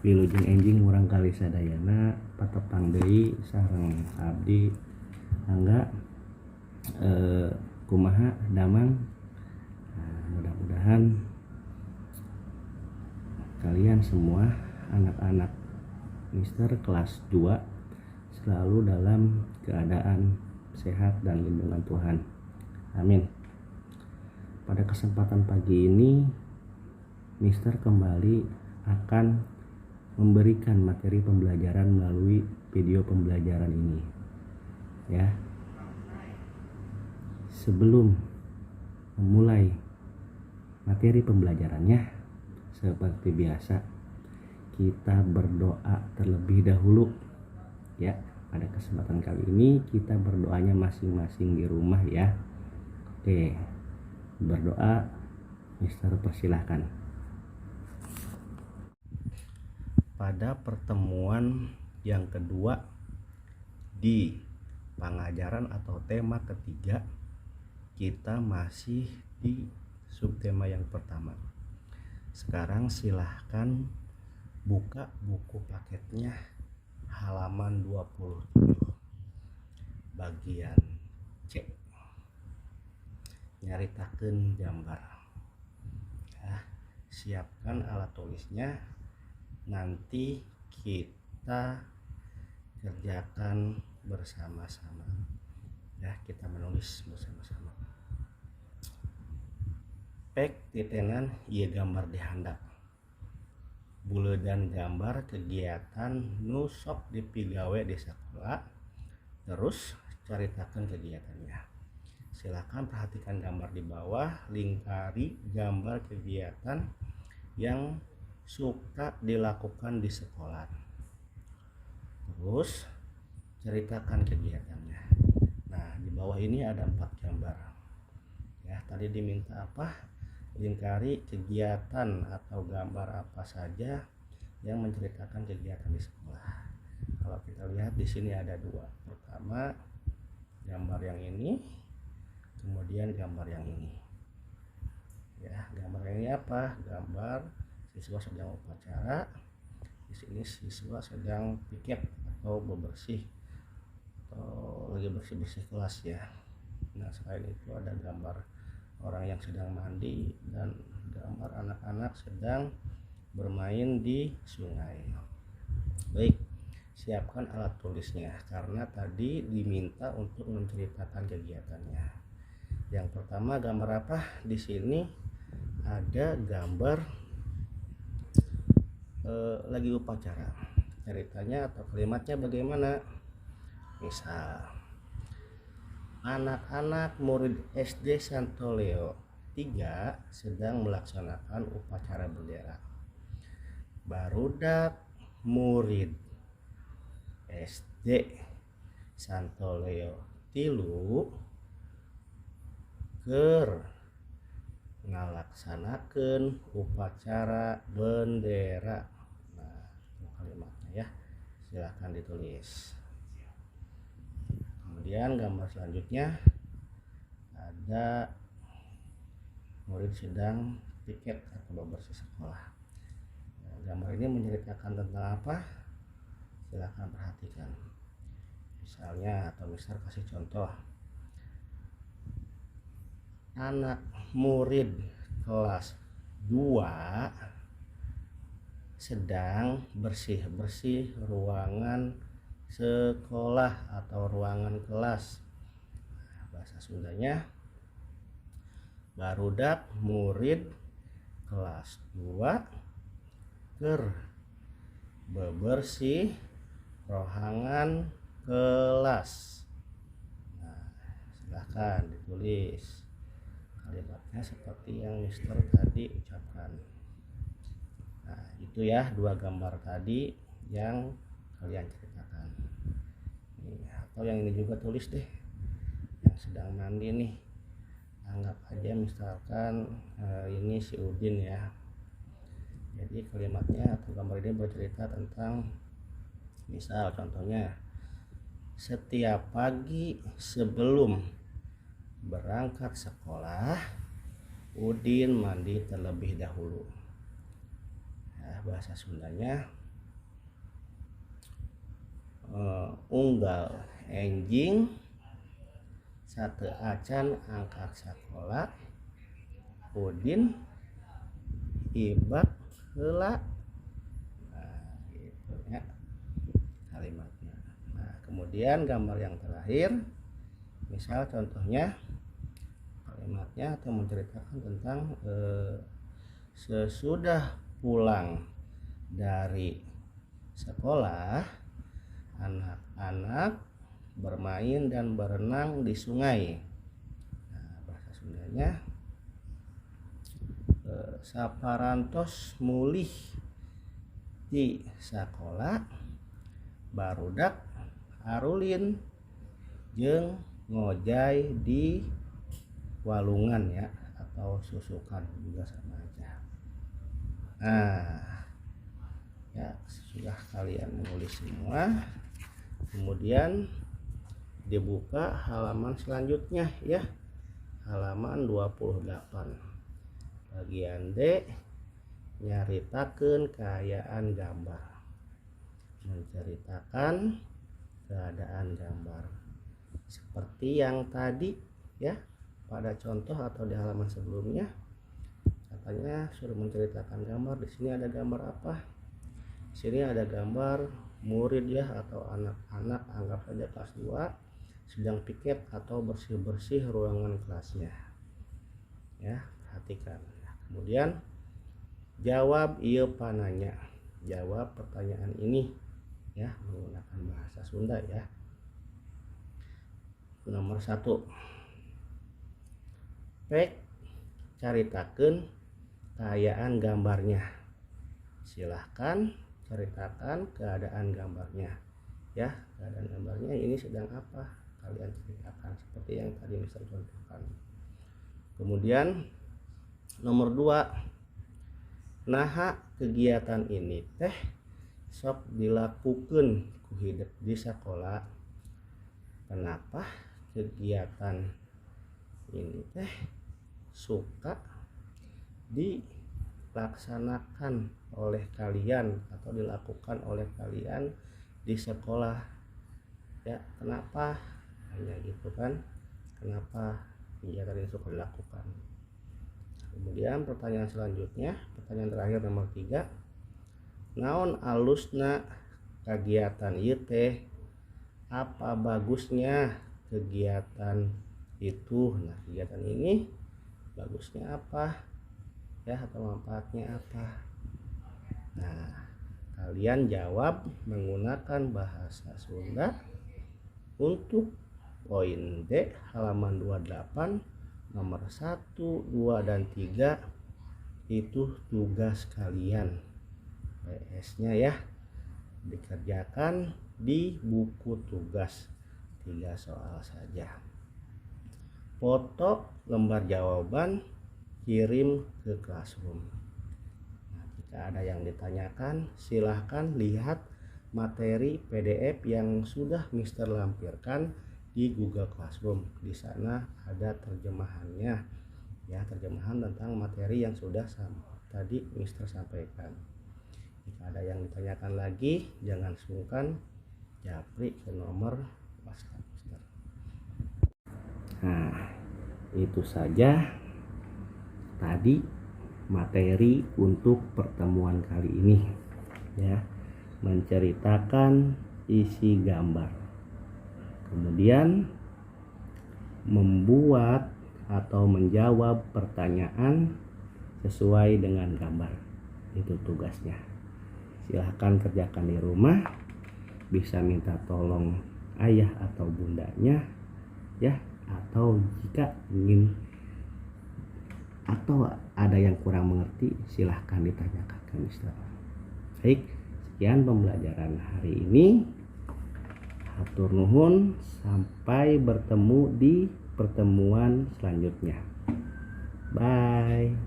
wilujeng enjing murang kali sadayana patepang deui sareng abdi angga kumaha damang. Mudah-mudahan kalian semua anak-anak Mister kelas 2 selalu dalam keadaan sehat dan lindungan Tuhan. Amin. Pada kesempatan pagi ini Mister kembali akan memberikan materi pembelajaran melalui video pembelajaran ini. Ya. Sebelum memulai materi pembelajarannya, seperti biasa kita berdoa terlebih dahulu. Ya, pada kesempatan kali ini kita berdoanya masing-masing di rumah ya. Oke, berdoa, Mister persilahkan. Pada pertemuan yang kedua di pengajaran atau tema ketiga, kita masih di subtema yang pertama. Sekarang silahkan buka buku paketnya halaman 27 bagian C. Nyaritakeun gambar. Ya, siapkan alat tulisnya. Nanti kita kerjakan bersama-sama. Ya, kita menulis bersama-sama. Pek titenan ieu gambar di handap. Buleudan gambar kegiatan nu sok dipigawe di sekolah. Terus caritakeun kegiatannya. Silakan perhatikan gambar di bawah, lingkari gambar kegiatan yang suka dilakukan di sekolah. Terus ceritakan kegiatannya. Nah, di bawah ini ada 4 gambar. Ya, tadi diminta apa? Lingkari kegiatan atau gambar apa saja yang menceritakan kegiatan di sekolah. Kalau kita lihat di sini ada 2. Pertama, gambar yang ini, kemudian gambar yang ini. Ya, gambar yang ini apa? Gambar siswa sedang upacara. Di sini siswa sedang piket atau bebersih atau lagi bersih-bersih kelas ya. Nah, selain itu ada gambar orang yang sedang mandi dan gambar anak-anak sedang bermain di sungai. Baik, siapkan alat tulisnya karena tadi diminta untuk menceritakan kegiatannya. Yang pertama gambar apa? Di sini ada gambar lagi upacara. Ceritanya atau kalimatnya bagaimana? Misal, anak-anak murid SD Santoleo 3 sedang melaksanakan upacara bendera. Barudak murid SD Santoleo 3 keur ngalaksanakeun upacara bendera. Nah, itu kalimatnya ya. Silahkan ditulis. Kemudian gambar selanjutnya ada murid sedang piket atau bersih sekolah. Nah, gambar ini menceritakan tentang apa? Silahkan perhatikan. Misalnya atau Mister kasih contoh. Anak murid kelas 2 sedang bersih-bersih ruangan sekolah atau ruangan kelas. Bahasa Sundanya, barudak murid kelas 2 keur bebersih ruangan kelas. Nah, silahkan ditulis kalimatnya seperti yang Mister tadi ucapkan. Nah, itu ya 2 gambar tadi yang kalian ceritakan. Atau yang ini juga tulis deh, yang sedang mandi nih. Anggap aja misalkan ini si Udin ya. Jadi kalimatnya atau gambar ini bercerita tentang, misal contohnya, setiap pagi sebelum berangkat sekolah Udin mandi terlebih dahulu. Nah, bahasa Sundanya, unggal enjing sate acan angkat sakola Udin ibak heula. Nah, gitu ya kalimatnya. Nah, kemudian gambar yang terakhir, misal contohnya kalimatnya atau menceritakan tentang sesudah pulang dari sekolah, anak-anak bermain dan berenang di sungai. Nah, bahasa Sundanya saparantos mulih di sekolah barudak arulin jeung ngojay di walungan ya, atau susukan juga sama aja. Nah, ya sudah kalian menulis semua, kemudian dibuka halaman selanjutnya ya, halaman 28 bagian D, nyaritakeun kaayaan gambar, menceritakan keadaan gambar seperti yang tadi ya pada contoh atau di halaman sebelumnya. Katanya suruh menceritakan gambar. Di sini ada gambar apa? Di sini ada gambar murid ya, atau anak-anak, anggap saja kelas 2, sedang piket atau bersih-bersih ruangan kelasnya. Ya, perhatikan. Kemudian jawab ieu pananya. Jawab pertanyaan ini ya menggunakan bahasa Sunda ya. Nomor 1. Pek caritakeun kaayaan gambarnya. Silahkan ceritakan keadaan gambarnya ya. Keadaan gambarnya ini sedang apa, kalian ceritakan seperti yang tadi Mister contohkan. Kemudian nomor 2, naha kegiatan ini teh sok dilakukeun ku hidup di sekolah. Kenapa kegiatan ini teh suka dilaksanakan oleh kalian atau dilakukan oleh kalian di sekolah ya? Kenapa? Hanya gitu kan, kenapa kegiatan ini suka dilakukan. Kemudian pertanyaan selanjutnya, pertanyaan terakhir nomor 3, naon alusna kegiatan ieu teh, apa bagusnya kegiatan itu. Nah, kegiatan ini bagusnya apa ya, atau manfaatnya apa. Nah, kalian jawab menggunakan bahasa Sunda. Untuk poin D halaman 28 nomor 1, 2, dan 3 itu tugas kalian, PS-nya ya, dikerjakan di buku tugas, 3 soal saja. Foto lembar jawaban, kirim ke Classroom. Nah, jika ada yang ditanyakan, silahkan lihat materi PDF yang sudah Mister lampirkan di Google Classroom. Di sana ada terjemahannya ya, terjemahan tentang materi yang sudah tadi Mister sampaikan. Jika ada yang ditanyakan lagi, jangan sungkan japri ke nomor WhatsApp Mister. Nah, itu saja tadi materi untuk pertemuan kali ini ya, menceritakan isi gambar, kemudian membuat atau menjawab pertanyaan sesuai dengan gambar. Itu tugasnya. Silahkan kerjakan di rumah, bisa minta tolong ayah atau bundanya ya, atau jika ingin atau ada yang kurang mengerti, silahkan ditanyakan ke Mister. Baik, sekian pembelajaran hari ini. Hatur nuhun, sampai bertemu di pertemuan selanjutnya. Bye.